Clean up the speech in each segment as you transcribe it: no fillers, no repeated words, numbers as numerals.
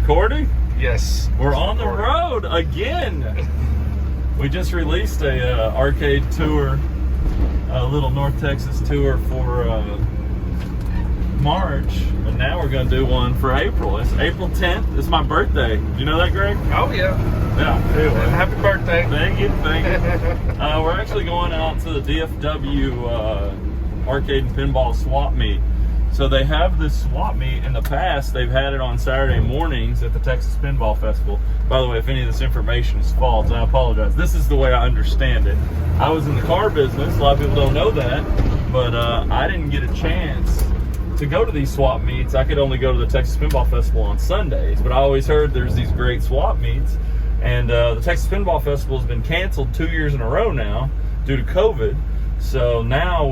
recording? Yes. We're on the road again. We just released a arcade tour, a little North Texas tour for March, and now we're going to do one for April. It's April 10th. It's my birthday. Do you know that, Greg? Oh, yeah. Yeah. Anyway. Happy birthday. Thank you. Thank you. We're actually going out to the DFW arcade and pinball swap meet. So they have this swap meet. In the past, they've had it on Saturday mornings at the Texas Pinball Festival. By the way, if any of this information is false, I apologize. This is the way I understand it. I was in the car business. A lot of people don't know that. But I didn't get a chance to go to these swap meets. I could only go to the Texas Pinball Festival on Sundays. But I always heard there's these great swap meets. And the Texas Pinball Festival has been canceled 2 years in a row now due to COVID. So now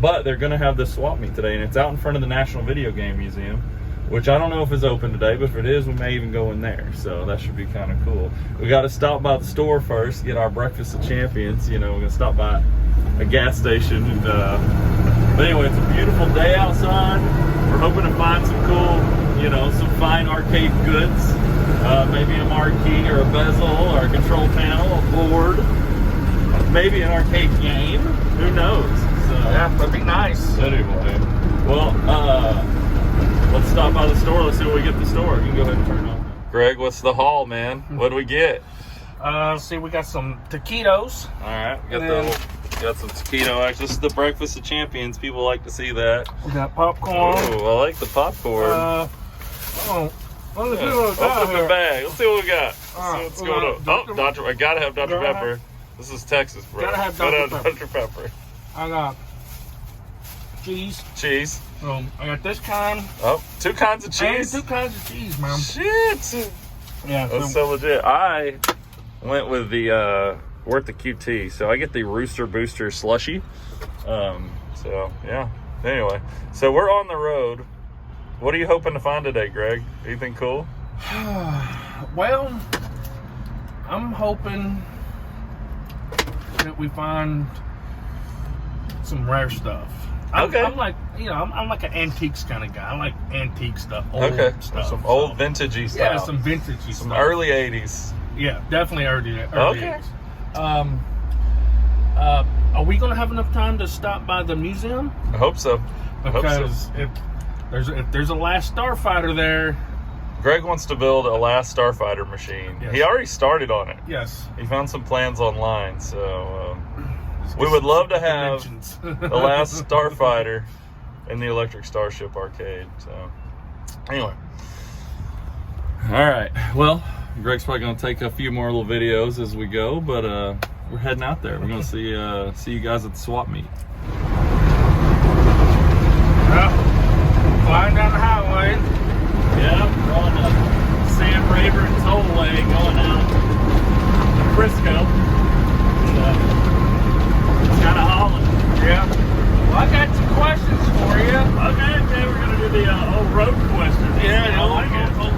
but they're going to have this swap meet today, and it's out in front of the National Videogame Museum, which I don't know if it's open today, but if it is, we may even go in there. So that should be kind of cool. We got to stop by the store first, get our breakfast of champions. You know, we're going to stop by a gas station. And, but anyway, it's a beautiful day outside. We're hoping to find some cool, you know, some fine arcade goods. Maybe a marquee or a bezel or a control panel, a board, maybe an arcade game. Who knows? Yeah, that'd be nice. Anyway, well, let's stop by the store. Let's see what we get at the store. You can go ahead and turn it on. Greg, what's the haul, man? What do we get? See, we got some taquitos. All right, we got some taquito. Actually, this is the breakfast of champions. People like to see that. We got popcorn. Oh, I like the popcorn. Let's Open the bag. Let's see what we got. Let's see what's going on. Dr. I gotta have Dr. Pepper. This is Texas, bro. Gotta have Dr. Pepper. I got cheese. Cheese. I got this kind. Oh, 2 kinds of cheese. And 2 kinds of cheese, man. Shit. Yeah, that's so legit. I went with the worth the QT, so I get the Rooster Booster slushy. So yeah. Anyway, so we're on the road. What are you hoping to find today, Greg? Anything cool? Well, I'm hoping that we find some rare stuff. I'm like, you know, I'm like an antiques kind of guy. I like antique stuff, old stuff. Some old vintagey stuff. Yeah, some vintagey stuff. Some early 80s. Yeah, definitely early okay. 80s. Are we going to have enough time to stop by the museum? I hope so. Because if there's a Last Starfighter there. Greg wants to build a Last Starfighter machine. Yes. He already started on it. Yes. He found some plans online, so we would love to have the Last Starfighter in the Electric Starship arcade. So anyway. All right. Well, Greg's probably going to take a few more little videos as we go, but we're heading out there. We're going to see you guys at the swap meet. Flying down the highway. Yeah, we're on the Sam Rayburn Tollway going out to Frisco. It's kind of hauling. Yeah. Well, I got some questions for you. Okay, we're going to do the old road questions. Yeah, old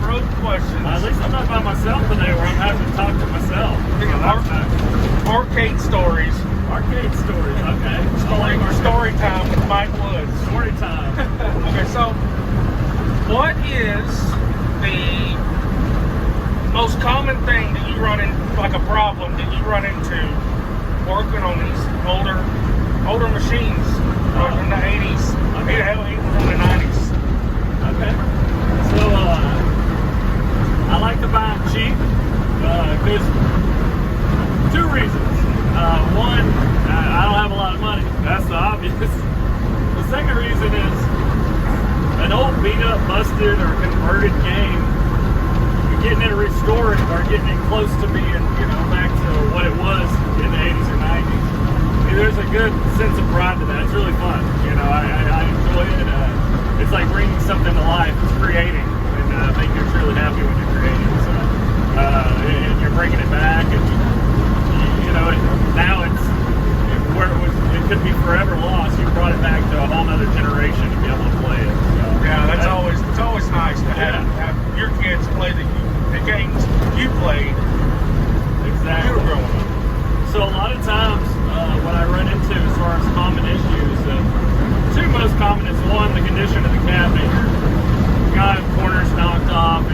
road questions. At least I'm not by myself today where I'm having to talk to myself. Arcade stories. Arcade stories, okay. Story time with Mike Woods. Story time. Okay, so what is the most common thing that you run into, like a problem that you run into working on these older machines from the 80s, even from the 90s? Okay. So I like to buy them cheap. There's 2 reasons. One, I don't have a lot of money. That's the obvious. The second reason is an old beat up, busted, or converted game, getting it restored or getting it close to being, you know, back to what it was in the 80s or 90s. I mean, there's a good sense of pride to that. It's really fun. You know, I enjoy it. It's like bringing something to life. It's creating, and I think you're truly happy when you're creating. So, and you're bringing it back, and you know, now where it could be forever lost. You brought it back to a whole other generation to be able to play it. So, yeah, it's always nice to have your kids play the games you played. Exactly. You were growing up. So a lot of times, what I run into as far as common issues, 2 most common is one, the condition of the cabinet. You got corners knocked off,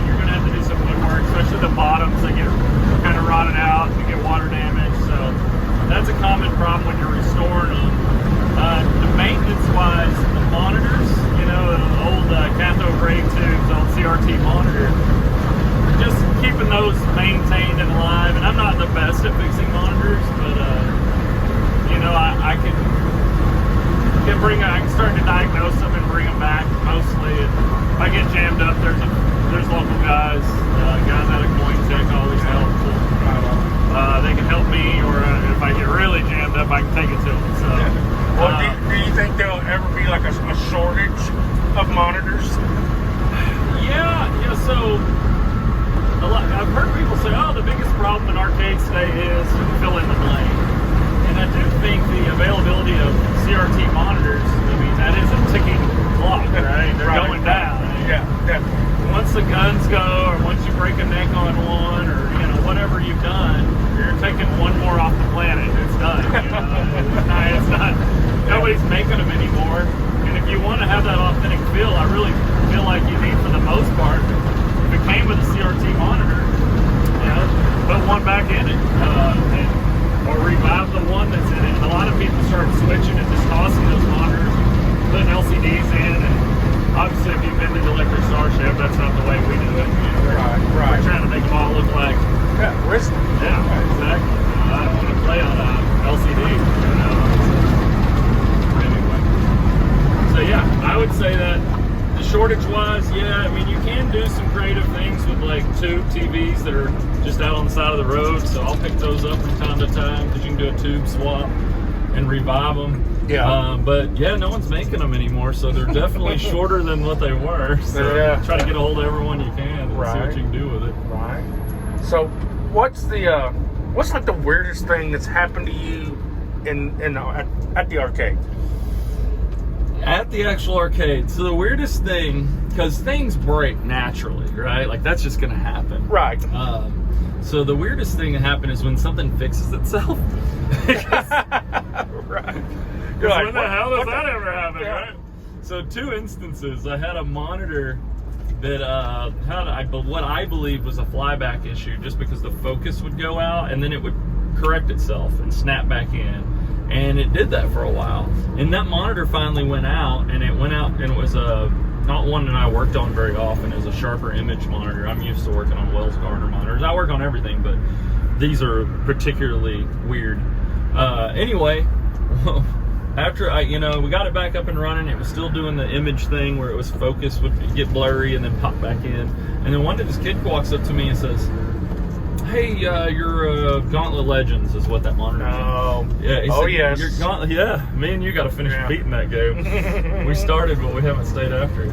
most maintained and alive. And I'm not the best at fixing monitors, but you know, I can start to diagnose them and bring them back mostly. And if I get jammed up, there's local guys out of Coin Tech always helpful. They can help me, or if I get really jammed up, I can take it to them. So, well, do you think there'll ever be like a shortage of monitors? Yeah. So I've heard people say, "Oh, the biggest problem in arcades today is fill in the blank." And I do think the availability of CRT monitors, I mean, that is a ticking clock, right? They're going down. Yeah, definitely. Once the guns go, or once you break a neck on one, or you know, whatever you've done, you're taking one more off the planet. It's done. You know? It's not. Nobody's making them anymore. And if you want to have that authentic feel, I really feel like you need, for the most part, if it came with a CRT monitor, you know, put one back in it, or revive the one that's in it. And a lot of people start switching and just tossing those monitors, putting LCDs in, and obviously if you've been to the Electric Starship, that's not the way we do it. Right. We're trying to make them all look like... Yeah, risky. Yeah, exactly. I don't want to play on LCD. You know? Anyway. So yeah, I would say that the shortage-wise, yeah, I mean, you can do some creative things with like tube TVs that are just out on the side of the road, so I'll pick those up from time to time, because you can do a tube swap and revive them. Yeah. But yeah, no one's making them anymore, so they're definitely shorter than what they were. So yeah, try to get a hold of everyone you can and see what you can do with it. Right. So what's like the weirdest thing that's happened to you at the arcade? At the actual arcade. So the weirdest thing, because things break naturally, right? Like that's just gonna happen. Right. So the weirdest thing that happened is when something fixes itself. Right. You're like, when the hell does that ever happen, right? So 2 instances. I had a monitor that had what I believe was a flyback issue, just because the focus would go out and then it would correct itself and snap back in. And it did that for a while. And that monitor finally went out, and it was not one that I worked on very often. It was a sharper image monitor. I'm used to working on Wells Gardner monitors. I work on everything, but these are particularly weird. Anyway, after we got it back up and running, it was still doing the image thing where it was focus would get blurry and then pop back in. And then one day this kid walks up to me and says, "Hey, your Gauntlet Legends is what that monitor is." Oh, yeah. He said, yes. Your Gauntlet, yeah. Me and you got to finish beating that game. We started, but we haven't stayed after it.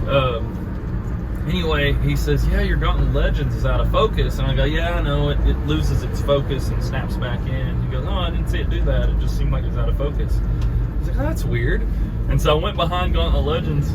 Anyway, he says, "Yeah, your Gauntlet Legends is out of focus." And I go, "Yeah, I know. It loses its focus and snaps back in." He goes, "Oh, I didn't see it do that. It just seemed like it was out of focus." I was like, "Oh, that's weird." And so I went behind Gauntlet Legends,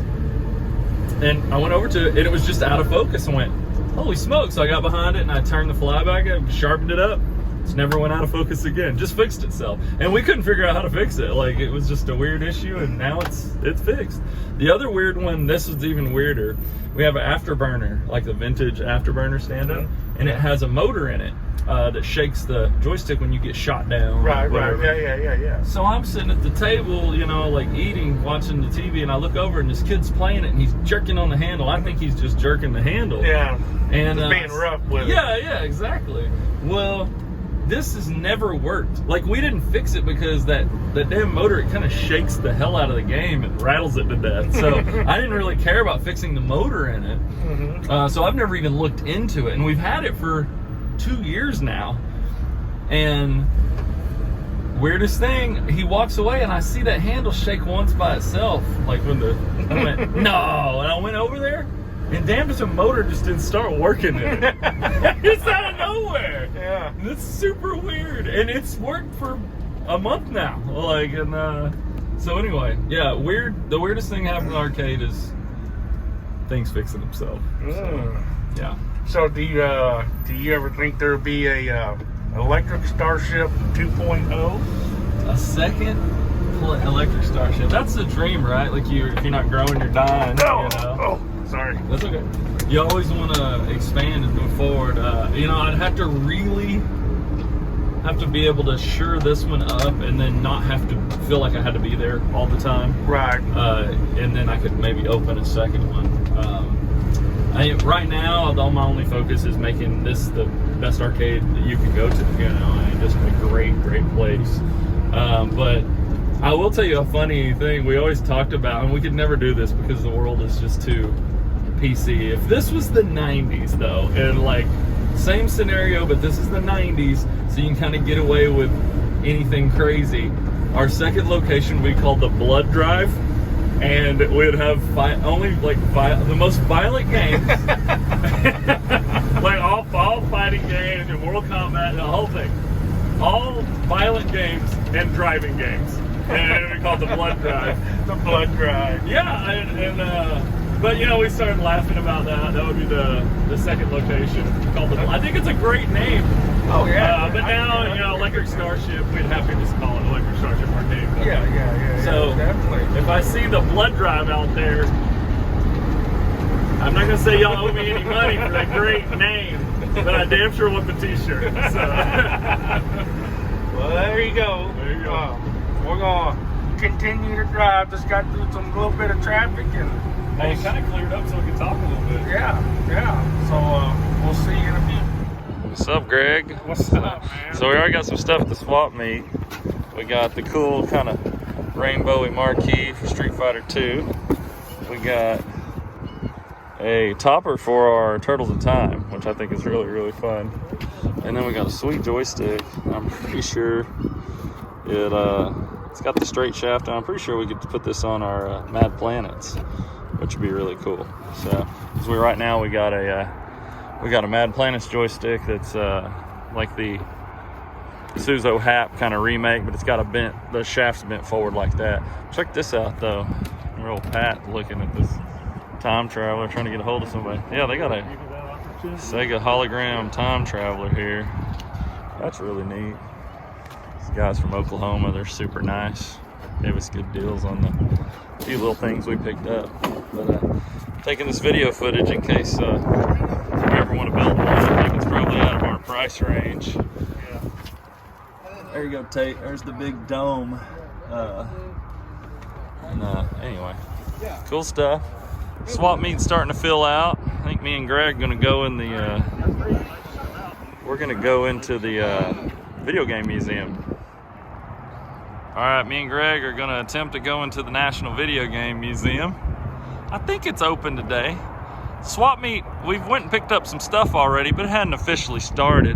and I went over to it, and it was just out of focus. I went, "Holy smoke." So I got behind it and I turned the flyback up, sharpened it up. It never went out of focus again. Just fixed itself. And we couldn't figure out how to fix it. Like, it was just a weird issue, and now it's fixed. The other weird one, this is even weirder. We have an afterburner, like the vintage afterburner stand-up, and it has a motor in it that shakes the joystick when you get shot down. Right. Yeah. So I'm sitting at the table, like eating, watching the TV, and I look over and this kid's playing it, and he's jerking on the handle. I think he's just jerking the handle. Yeah. And just being rough with it. Yeah, exactly. Well, this has never worked. Like, we didn't fix it because that damn motor, it kind of shakes the hell out of the game and rattles it to death. So I didn't really care about fixing the motor in it. Mm-hmm. So I've never even looked into it. And we've had it for 2 years now. And weirdest thing, he walks away and I see that handle shake once by itself. Like I went, no. And I went over there. And damn if the motor just didn't start working in it. It's out of nowhere. Yeah. And it's super weird. And it's worked for a month now. So anyway, yeah, the weirdest thing happened in the arcade is things fixing themselves. So, yeah. So do you ever think there'll be a Electric Starship 2.0? A second Electric Starship. That's the dream, right? Like if you're not growing, you're dying. Oh. Sorry. That's okay. You always want to expand and move forward. I'd have to really be able to sure this one up and then not have to feel like I had to be there all the time. Right. And then I could maybe open a second one. Right now, my only focus is making this the best arcade that you can go to, you know, and just a great place. But I will tell you a funny thing we always talked about, and we could never do this because the world is just too PC. If this was the 90s though, and like same scenario, but this is the 90s, so you can kind of get away with anything crazy. Our second location we called the Blood Drive, and we'd have only like the most violent games, like all fighting games and Mortal Kombat and the whole thing, all violent games and driving games, and we called the Blood Drive. The Blood Drive. Yeah, but you know, we started laughing about that. That would be the second location called the. I think it's a great name. Oh yeah. But now, you know, Electric Starship, we'd have to just call it Electric Starship Arcade. Yeah. So definitely. if I see the Blood Drive out there, I'm not gonna say y'all owe me any money for that great name, but I damn sure want the T-shirt. So. Well, there you go. There you go. We're gonna continue to drive. Just got through some little bit of traffic and. Hey, it kind of cleared up so we can talk a little bit. Yeah. So we'll see you in a few. What's up, Greg? What's up, man? So we already got some stuff at the swap meet. We got the cool kind of rainbowy marquee for Street Fighter 2. We got a topper for our Turtles in Time, which I think is really fun. And then we got a sweet joystick. I'm pretty sure it's got the straight shaft, and I'm pretty sure we could put this on our Mad Planets, which would be really cool. So, because right now we got a Mad Planets joystick that's like the Suzo Hap kind of remake, but it's got the shaft's bent forward like that. Check this out though. Real Pat looking at this time traveler, trying to get a hold of somebody. Yeah, they got a Sega hologram time traveler here. That's really neat. These guys from Oklahoma, they're super nice. Gave us good deals on the few little things we picked up. But taking this video footage in case you ever want to build one. I think it's probably out of our price range. Yeah. There you go, Tate. There's the big dome. Anyway, cool stuff. Swap meet's starting to fill out. I think me and Greg are gonna go in the. We're gonna go into the Videogame Museum. All right, me and Greg are gonna attempt to go into the National Video Game Museum. I think it's open today. Swap meet, we've went and picked up some stuff already, but it hadn't officially started.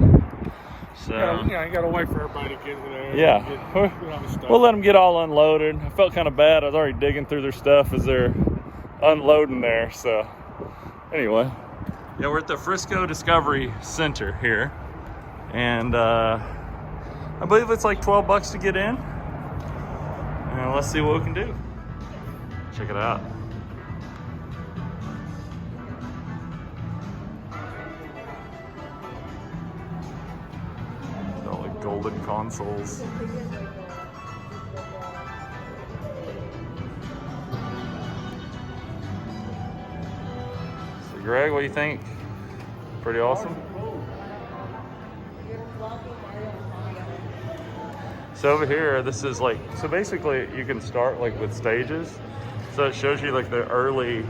So Yeah, you gotta wait for everybody to get there. Yeah. Get all the stuff. we'll let them get all unloaded. I felt kind of bad. I was already digging through their stuff as they're unloading there. So anyway, yeah, we're at the Frisco Discovery Center here, and I believe it's like $12 to get in. And let's see what we can do. Check it out. All the golden consoles. So Greg, what do you think? Pretty awesome. So over here, this is like, so basically you can start like with stages. So it shows you like the early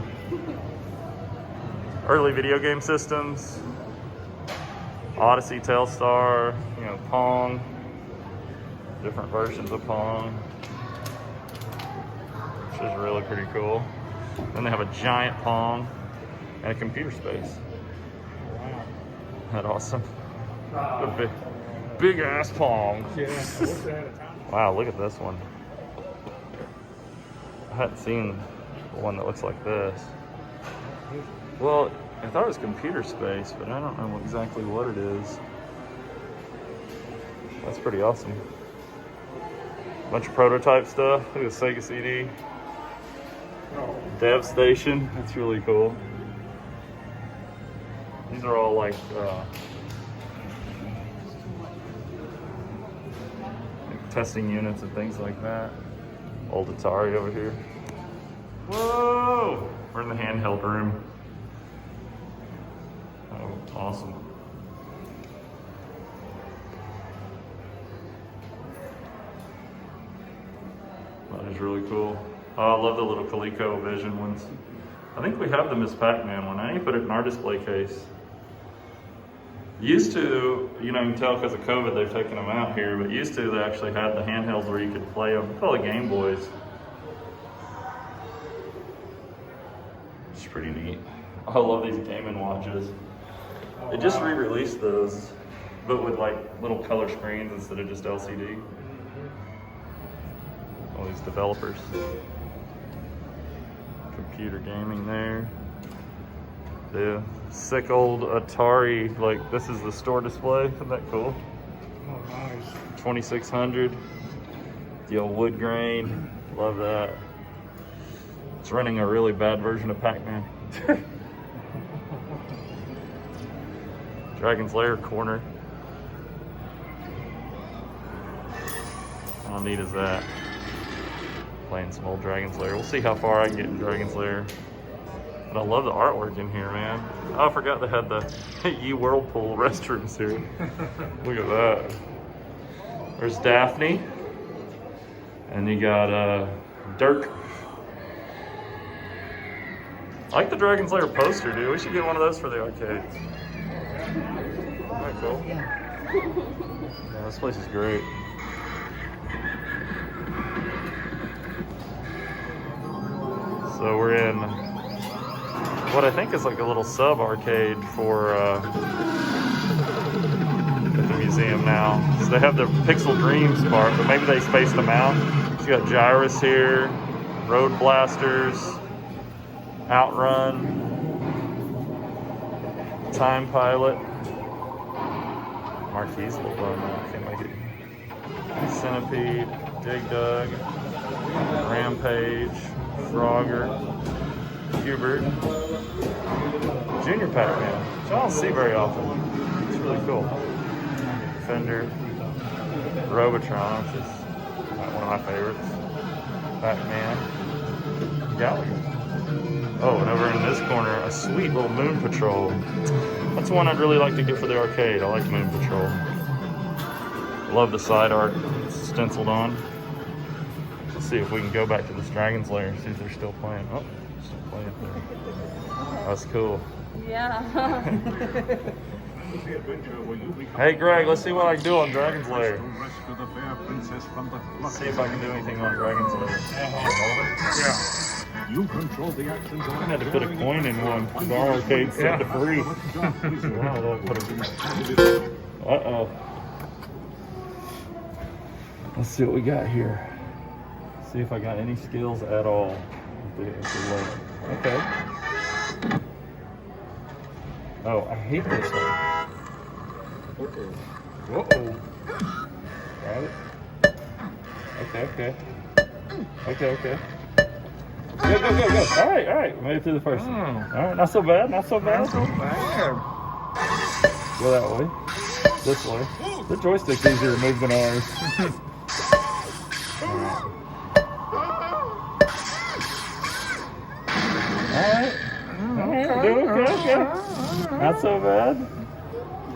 video game systems. Odyssey, Telstar, you know, Pong, different versions of Pong, which is really pretty cool. Then they have a giant Pong and a computer space. Wow. Isn't that awesome? A big ass Pong. Yeah, I wish they had a time. Wow, look at this one. I hadn't seen one that looks like this. Well, I thought it was computer space, but I don't know exactly what it is. That's pretty awesome. Bunch of prototype stuff. Look at the Sega CD. Dev Station. That's really cool. These are all like testing units and things like that. Old Atari over here. Whoa! We're in the handheld room. Oh, awesome. That is really cool. Oh, I love the little ColecoVision ones. I think we have the Miss Pac-Man one. I need to put it in our display case. Used to, you know, you can tell because of COVID they've taken them out here, but used to they actually had the handhelds where you could play them. Probably Game Boys. It's pretty neat. I love these Game & Watches. They just re-released those, but with like little color screens instead of just LCD. All these developers. Computer gaming there. The sick old Atari, like this is the store display. Isn't that cool? Oh, nice. 2600. The old wood grain. Love that. It's running a really bad version of Pac-Man. Dragon's Lair corner. How neat is that? Playing some old Dragon's Lair. We'll see how far I can get in Dragon's Lair. But I love the artwork in here, man. Oh, I forgot they had the Ye Whirlpool restrooms here. Look at that. There's Daphne. And you got Dirk. I like the Dragon's Lair poster, dude. We should get one of those for the arcades. Isn't that cool? Yeah, this place is great. So we're in what I think is like a little sub-arcade for the museum now. So they have the Pixel Dreams part, but maybe they spaced them out. So you got Gyrus here, Road Blasters, Outrun, Time Pilot. Marquis will run that, can't make it. Centipede, Dig Dug, Rampage, Frogger, Hubert, Junior Pac-Man, which I don't see very often. It's really cool. Defender, Robotron, which is one of my favorites. Pac-Man, Gallagher. Oh, and over in this corner, a sweet little Moon Patrol. That's one I'd really like to get for the arcade. I like Moon Patrol. Love the side art stenciled on. Let's see if we can go back to this Dragon's Lair and see if they're still playing. Oh, still playing there. That's cool. Yeah. Hey Greg, let's see what I can do on Dragon's Lair. Let's see if I can do anything on Dragon's Lair. Yeah. You control the actions of I had to put a coin in one because our arcade's set to free. Uh-oh. Let's see what we got here. See if I got any skills at all. Okay. Oh, I hate this one. Uh-oh. Got it. Okay. Okay. Go. All right. Made it through the first one. All right, not so bad. Not so bad. Go that way. This way. The joystick's easier to move than ours. All right. Okay. Not so bad.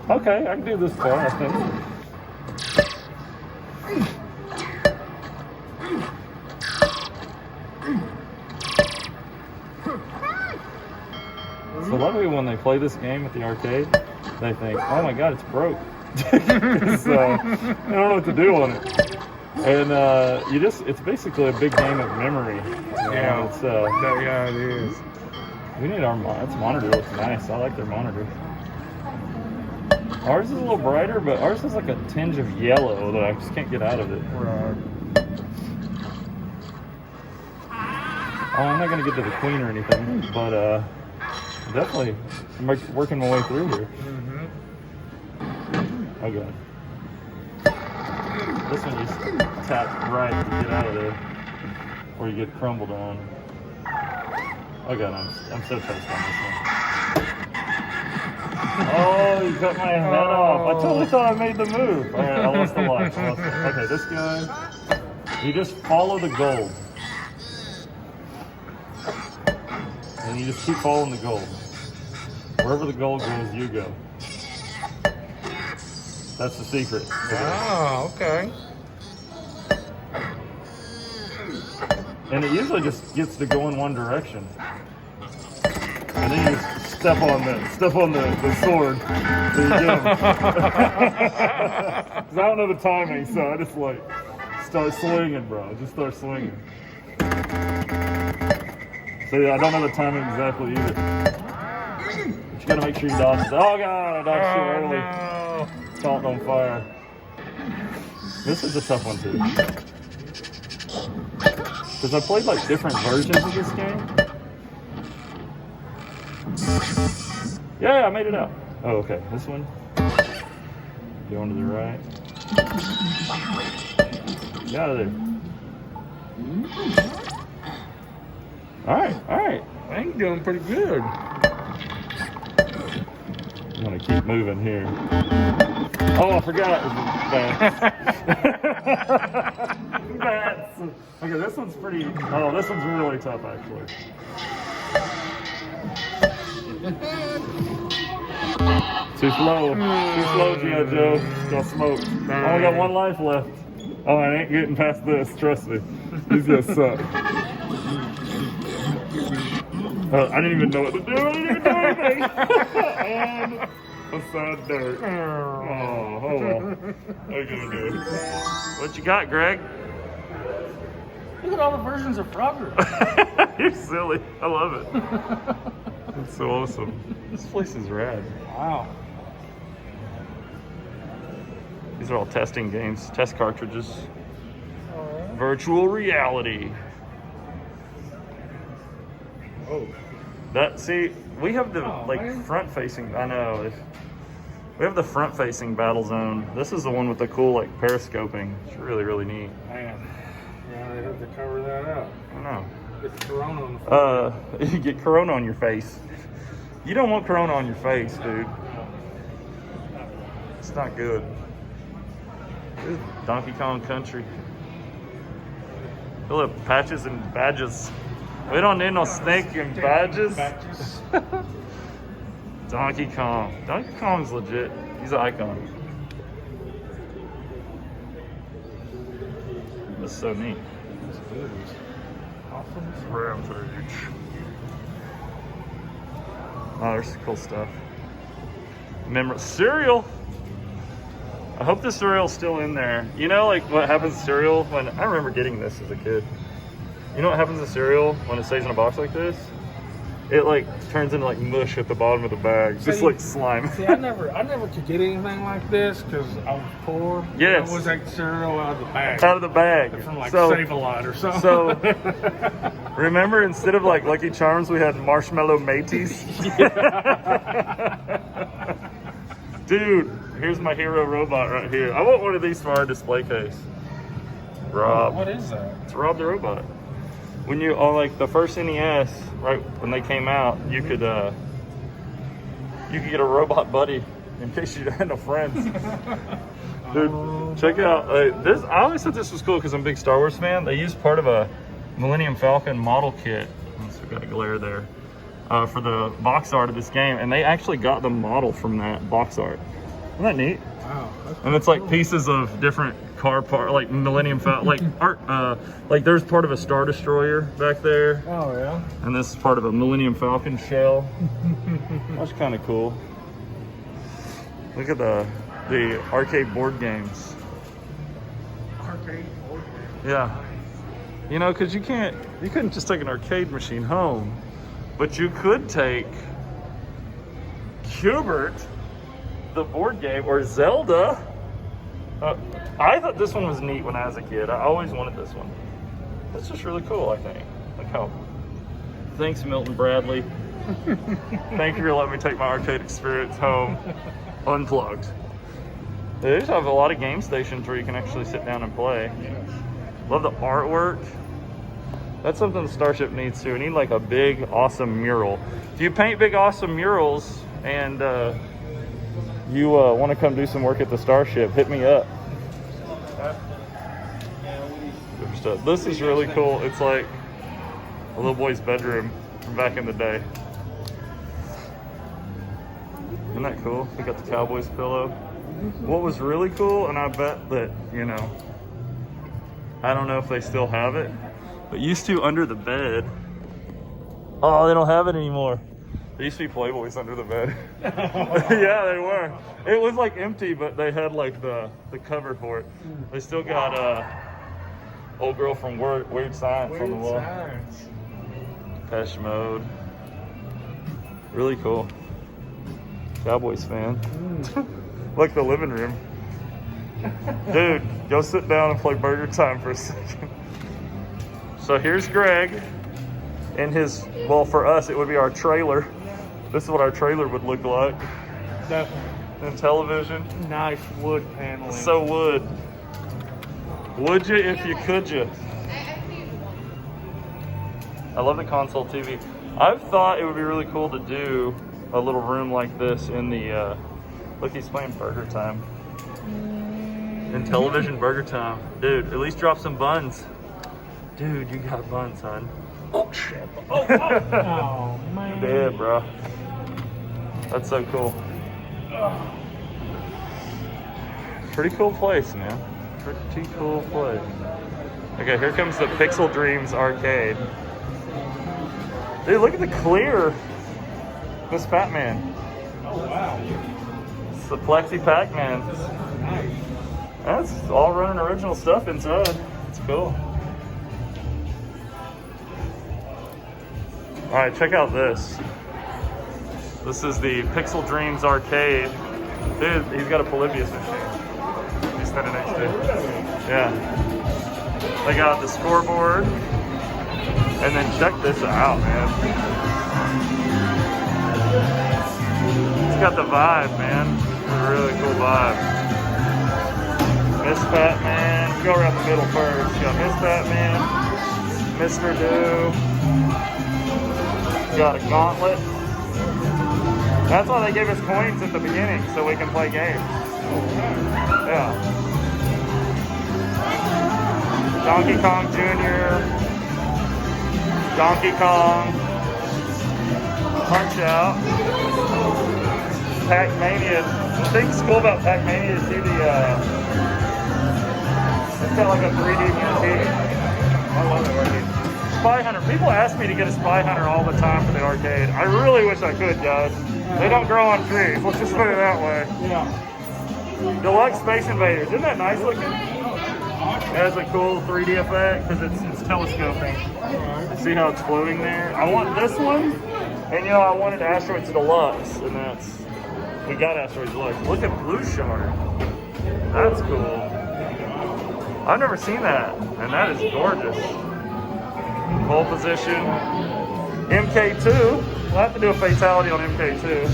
Okay, I can do this part, I think. So luckily when they play this game at the arcade, they think, oh my god, it's broke. So, they don't know what to do on it. And it's basically a big game of memory. Yeah. Yeah, it is. we need our monitor looks nice. I like their monitor. Ours is a little brighter, but ours has like a tinge of yellow that I just can't get out of it. Right. Oh, I'm not gonna get to the queen or anything, but definitely working my way through here. Okay. This one you just tap right to get out of there, or you get crumbled on. Okay, I'm so toast on this one. Oh, you cut my head off. I totally thought I made the move. All right, I lost the life. Okay, this guy, you just follow the gold. And you just keep following the gold. Wherever the gold goes, you go. That's the secret. Oh, okay. And it usually just gets to go in one direction. And then you just Step on the sword. There you go. 'Cause I don't know the timing, so I just like start swinging, bro. Just start swinging. So yeah, I don't know the timing exactly either. But you gotta make sure you dodge it. Oh god, I dodged too early. No. Caught on fire. This is a tough one too. Because I played like different versions of this game. Yeah, I made it out. Oh, okay. This one. Going to the right. Get out of there. Alright, alright. I think you're doing pretty good. I'm gonna keep moving here. Oh, I forgot. Bats. Bats. Okay, this one's pretty. Oh, this one's really tough, actually. Too slow. Too slow, G.I. Joe. Got smoked. I only got one life left. Oh, I ain't getting past this. Trust me. He's gonna suck. I didn't even know what to do. I didn't even do anything. And a sad dirt. Oh, hold on. What are you gonna do? What you got, Greg? Look at all the versions of Frogger. You're silly. I love it. That's so awesome. This place is rad. Wow. These are all testing games, test cartridges. Virtual reality. Oh. That, see, we have the man. front-facing. I know. We have the front-facing battle zone. This is the one with the cool periscoping. It's really, really neat. Man, yeah, they have to cover that up. I know. Get Corona on the face. You get Corona on your face. You don't want Corona on your face, dude. It's not good. This is Donkey Kong Country. Look, patches and badges. We don't need no snake and badges. Donkey Kong. Donkey Kong's legit. He's an icon. That's so neat. Awesome. Rampage. Oh, there's some cool stuff. Cereal. I hope the cereal's still in there. You know, like what happens to cereal when I remember getting this as a kid. You know what happens to cereal when it stays in a box like this? It like turns into like mush at the bottom of the bag, just like slime. See, I never could get anything like this because I was poor. Yes. I was like cereal out of the bag. Out of the bag. From like so, Save-A-Lot or something. So, remember instead of like Lucky Charms, we had Marshmallow Mateys? Dude, here's my hero robot right here. I want one of these for our display case. Rob. What is that? It's Rob the Robot. When you on like the first NES, right when they came out, you could get a robot buddy in case you had no friends. Dude, check out this. I always thought this was cool because I'm a big Star Wars fan. They used part of a Millennium Falcon model kit. So got a glare there for the box art of this game, and they actually got the model from that box art. Isn't that neat? Wow. And it's like pieces of different car part, like Millennium Falcon, like art, like there's part of a Star Destroyer back there. Oh yeah. And this is part of a Millennium Falcon shell. That's kind of cool. Look at the arcade board games. Arcade board. Yeah. You know, because you couldn't just take an arcade machine home, but you could take Cubert, the board game, or Zelda. I thought this one was neat when I was a kid. I always wanted this one. That's just really cool, I think. Like how. Thanks, Milton Bradley. Thank you for letting me take my arcade experience home unplugged. They just have a lot of game stations where you can actually sit down and play. Love the artwork. That's something Starship needs too. We need like a big, awesome mural. If you paint big, awesome murals and you want to come do some work at the Starship, hit me up. This is really cool. It's like a little boy's bedroom from back in the day. Isn't that cool? We got the Cowboys pillow. What was really cool, and I bet that, you know, I don't know if they still have it, but used to under the bed. Oh, they don't have it anymore. There used to be Playboys under the bed. Yeah, they were. It was like empty, but they had like the cover for it. They still got old girl from Weird Science on the wall. Pesh Mode. Really cool. Cowboys fan. Like the living room. Dude, go sit down and play Burger Time for a second. So here's Greg in his, well, for us, it would be our trailer. This is what our trailer would look like. Definitely. And television. Nice wood paneling. So wood. Would you if you could you? I love the console TV. I've thought it would be really cool to do a little room like this in the, look, he's playing Burger Time. In television Burger Time. Dude, at least drop some buns. Dude, you got buns, son. Oh, shit. Oh, man. Yeah, bro. That's so cool. Pretty cool place, man. Pretty cool place. Okay, here comes the Pixel Dreams arcade. Dude, look at the clear. Miss Pac-Man. Oh, wow. It's the Plexi Pac-Man. Nice. That's all running original stuff inside. It's cool. All right, check out this. This is the Pixel Dreams arcade. Dude, he's got a Polybius machine. He's standing next to it. Yeah. They got the scoreboard. And then check this out, man. It's got the vibe, man. It's a really cool vibe. Miss Batman, go around the middle first. You got Miss Batman, Mr. Do. Got a gauntlet. That's why they gave us coins at the beginning, so we can play games. Yeah. Donkey Kong Jr., Donkey Kong, Punch Out, Pac-Mania. The thing's cool about Pac-Mania is see the, it's got like a 3D mutating. I love it already. Spy Hunter. People ask me to get a Spy Hunter all the time for the arcade. I really wish I could, guys. They don't grow on trees. Let's just put it that way. Yeah. Deluxe Space Invaders. Isn't that nice looking? It has a cool 3D effect because it's telescoping. See how it's floating there? I want this one. And you know, I wanted Asteroids Deluxe. And we got Asteroids Deluxe. Look at Blue Shark. That's cool. I've never seen that. And that is gorgeous. Pole position. MK2. We'll have to do a fatality on MK2.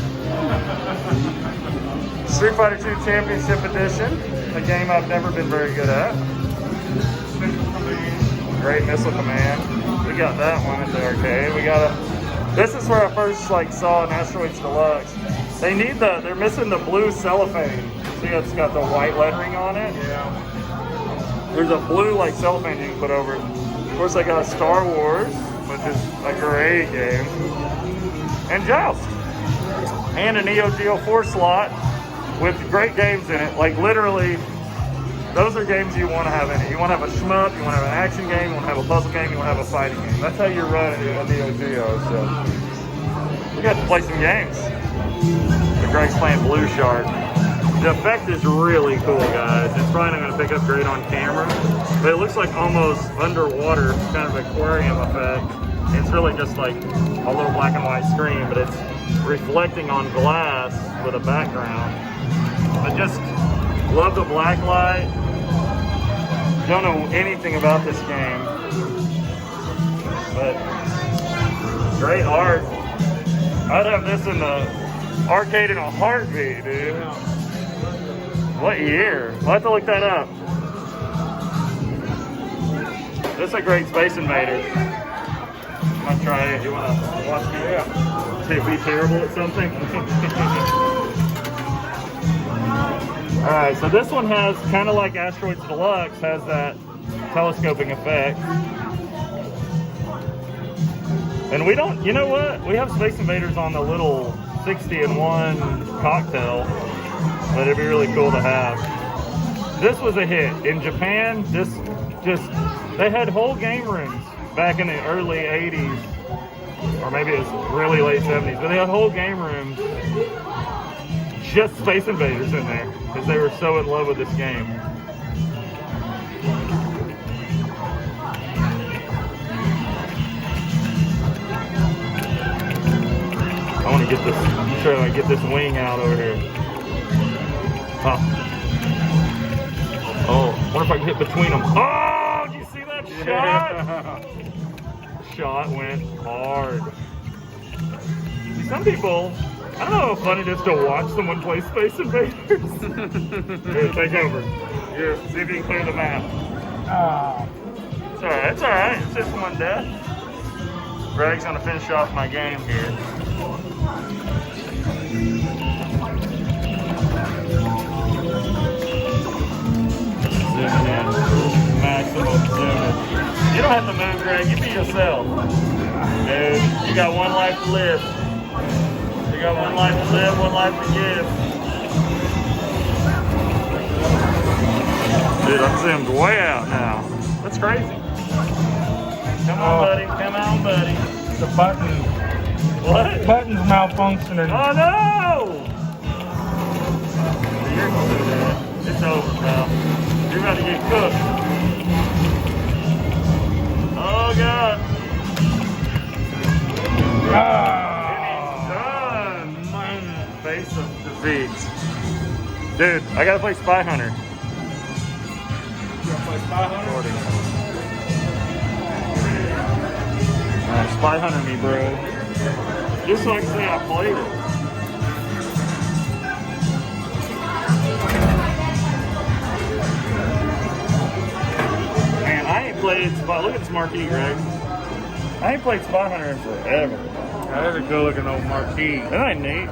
Street Fighter 2 Championship Edition. A game I've never been very good at. Great Missile Command. We got that one at the arcade. We got this is where I first saw an Asteroids Deluxe. They're missing the blue cellophane. See, it's got the white lettering on it. Yeah. There's a blue cellophane you can put over it. Of course, they got Star Wars, which is a great game, and Joust, and a Neo Geo 4 slot with great games in it. Like literally, those are games you want to have in it. You want to have a shmup, you want to have an action game, you want to have a puzzle game, you want to have a fighting game. That's how you run a Neo Geo. So we got to play some games. The Greg's playing Blue Shark. The effect is really cool, guys. It's probably not going to pick up great on camera, but it looks like almost underwater, kind of aquarium effect. It's really just like a little black and white screen, but it's reflecting on glass with a background. I just love the black light. Don't know anything about this game, but great art. I'd have this in the arcade in a heartbeat, dude. What year? I'll have to look that up. This is a great Space Invaders. I'm gonna try it. You wanna watch me? Yeah. Hey, be terrible at something? Alright, so this one has, kind of like Asteroids Deluxe, has that telescoping effect. And we don't, you know what? We have Space Invaders on the little 60-in-1 cocktail. But it'd be really cool to have. This was a hit. In Japan, they had whole game rooms back in the early 80s or maybe it was really late 70s, but they had a whole game room just Space Invaders in there because they were so in love with this game. I want to get this, I'm sure I get this wing out over here. Huh. Oh, I wonder if I can hit between them. Oh, did you see that shot? Shot went hard. See, some people, I don't know how fun it is to watch someone play Space Invaders. Here, take over. Here, see if you can clear the map. It's alright, it's alright. It's just one death. Greg's gonna finish off my game here. Zooming in. Maximum zooming. You don't have to move, Greg. You be yourself. Dude, you got one life to live. You got one life to live, one life to give. Dude, I'm zoomed way out now. That's crazy. Come on, buddy. Come on, buddy. The button. What? Button's malfunctioning. Oh, no! You're gonna do that. It's over, pal. You're about to get cooked. Oh, God. And he's done. Face of defeat. Dude, I gotta play Spy Hunter. You wanna play Spy Hunter? Alright, Spy Hunter me, bro. Just so I can say I played it. Man, I ain't played Spy. Look at this marquee, Greg. I ain't played Spy Hunter in forever. That is a good looking old marquee. Isn't that neat?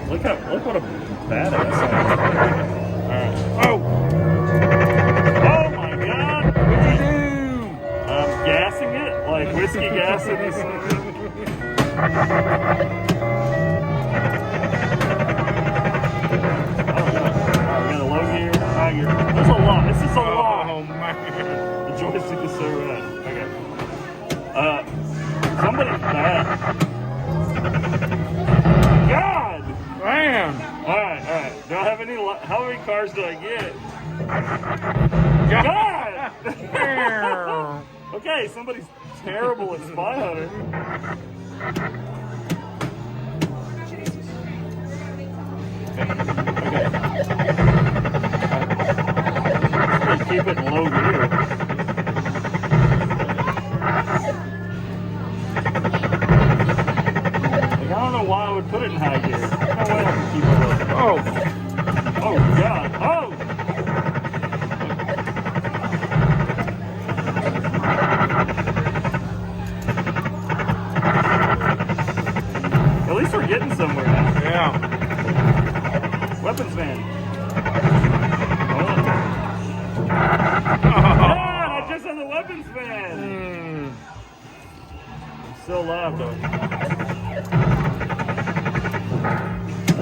Look what a badass. Alright. Oh! Oh my God! What'd you do? Gassing it? Like whiskey gassing or something? Oh, God. We got a low gear, high gear. There's a lot. This is a lot. Oh, man. The joystick is so rad. Okay. Somebody's bad. God! Man. Alright. Do I have any, how many cars do I get? God! Okay, somebody's terrible at Spy Hunter. Okay. Keep it in low gear. Like, I don't know why I would put it in high gear. No way I can keep it low. Oh God. Oh! At least we're getting somewhere now. Yeah. Weapons man. Yeah, I just on the weapons man. I'm still alive though.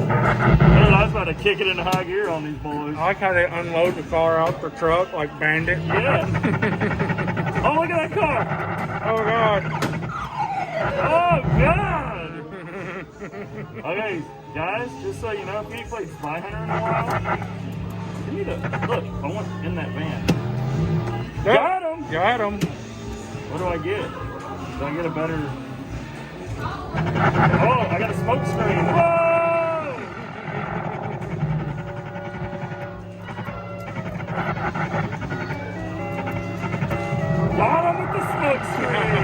Man, I was about to kick it into high gear on these boys. I like how they unload the car out the truck like Bandit. Yeah. Oh, look at that car. Oh, God. Oh, God. Okay, guys, just so you know, if you ain't played Spy Hunter in a while, you need to, look, I want in that van. Got him! Got him. What do I get? Do I get a better... Oh, I got a smoke screen. Whoa! Got him with the smoke screen!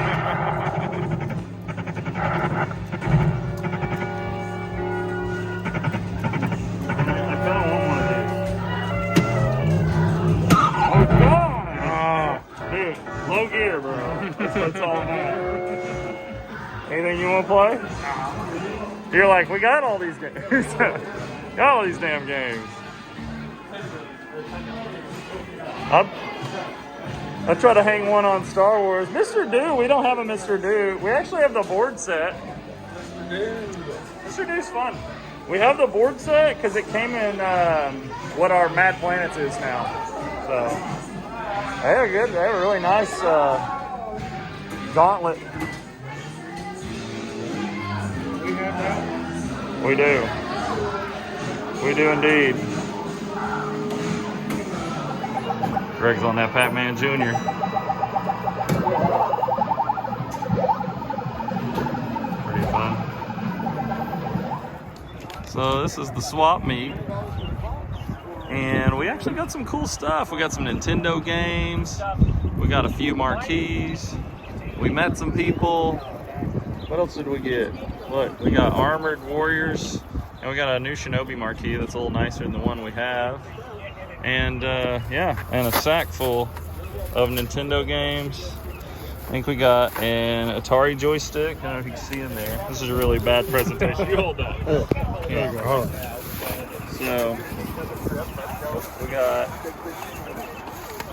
Low gear, bro. That's what it's all about. Anything you want to play? You're like, we got all these games. Got all these damn games. I try to hang one on Star Wars. Mr. Do, we don't have a Mr. Do. We actually have the board set. Mr. Do's fun. We have the board set because it came in what our Mad Planets is now. So. They're good. They have a really nice gauntlet. We do. We do indeed. Greg's on that Pac-Man Jr. Pretty fun. So this is the swap meet. And we actually got some cool stuff. We got some Nintendo games. We got a few marquees. We met some people. What else did we get? Look, we got Armored Warriors. And we got a new Shinobi marquee that's a little nicer than the one we have. And yeah, and a sack full of Nintendo games. I think we got an Atari joystick. I don't know if you can see in there. This is a really bad presentation. You hold that. There you go. So we got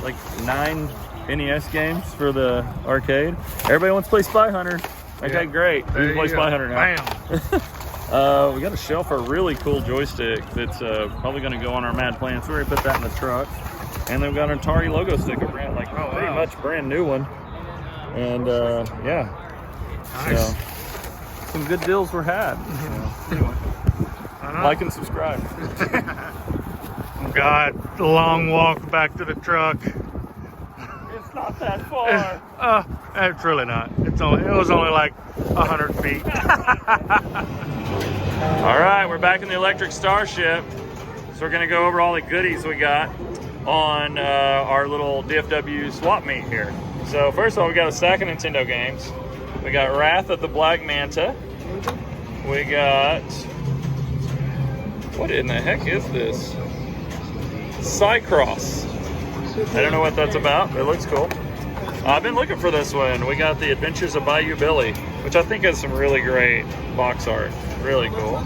like 9 NES games for the arcade. Everybody wants to play Spy Hunter. Okay, great. We can play Spy Hunter now. Bam. We got a shelf for a really cool joystick that's probably going to go on our Mad Plans. We already put that in the truck. And then we got an Atari logo sticker, pretty much brand new one. And yeah, Nice. so some good deals were had. So, anyway, like and subscribe. God, the long walk back to the truck. It's not that far. It's really not. It was only like 100 feet. All right, we're back in the electric Starship. So we're gonna go over all the goodies we got on our little DFW swap meet here. So first of all, we got a stack of Nintendo games. We got Wrath of the Black Manta. We got, what in the heck is this? Cycross. I don't know what that's about, but it looks cool. I've been looking for this one. We got The Adventures of Bayou Billy, which I think has some really great box art. Really cool.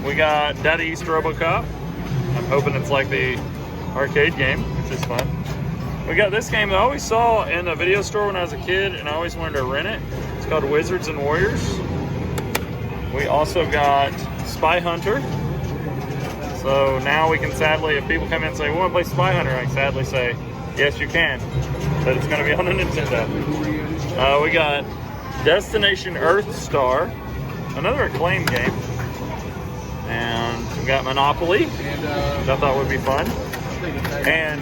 We got Daddy East RoboCop. I'm hoping it's like the arcade game, which is fun. We got this game that I always saw in a video store when I was a kid, and I always wanted to rent it. It's called Wizards and Warriors. We also got Spy Hunter. So now we can sadly, if people come in and say, we want to play Spy Hunter, I can sadly say, yes, you can. But it's going to be on the Nintendo. We got Destination Earthstar, another acclaimed game. And we got Monopoly, which I thought would be fun. And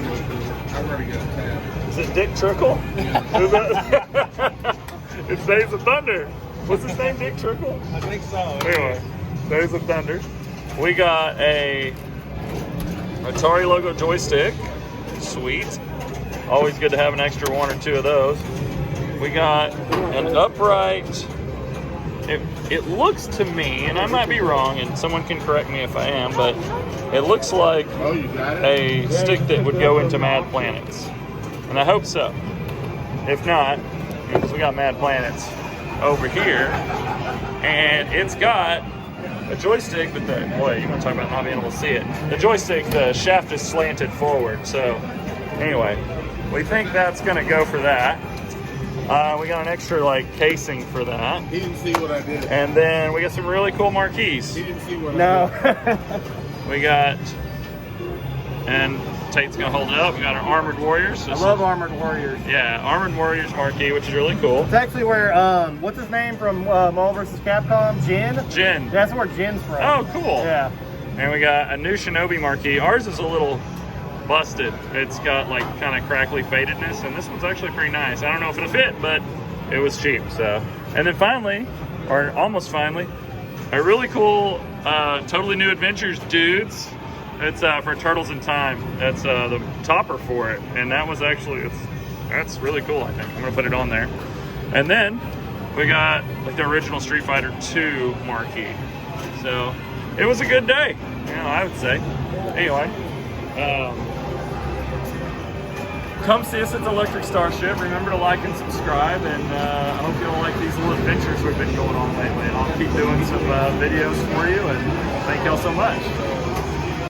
is it Dick Trickle? Is that? It's Days of Thunder. What's his name, Dick Trickle? I think so. Anyway, Days of Thunder. We got a Atari logo joystick. Sweet. Always good to have an extra 1 or 2 of those. We got an upright. It looks to me, and I might be wrong, and someone can correct me if I am, but it looks like a stick that would go into Mad Planets. And I hope so. If not, because we got Mad Planets over here, and it's got a joystick, but boy, you want to talk about not being able to see it. The joystick, the shaft is slanted forward. So anyway, we think that's going to go for that. We got an extra casing for that. He didn't see what I did. And then we got some really cool marquees. He didn't see what I did. We got, and Tate's gonna hold it up. We got our Armored Warriors. I love Armored Warriors. Yeah, Armored Warriors marquee, which is really cool. It's actually where, what's his name from Marvel vs. Capcom? Jin? Jin. That's where Jin's from. Oh, cool. Yeah. And we got a new Shinobi marquee. Ours is a little busted. It's got kind of crackly fadedness, and this one's actually pretty nice. I don't know if it'll fit, but it was cheap. So, and then finally, or almost finally, a really cool Totally New Adventures dudes. It's for Turtles in Time. That's the topper for it, and that was actually that's really cool. I think I'm gonna put it on there. And then we got the original Street Fighter 2 marquee. So it was a good day, I would say. Anyway, come see us at the Electric Starship. Remember to like and subscribe, and I hope you all like these little adventures we've been going on lately. And I'll keep doing some videos for you, and thank y'all so much.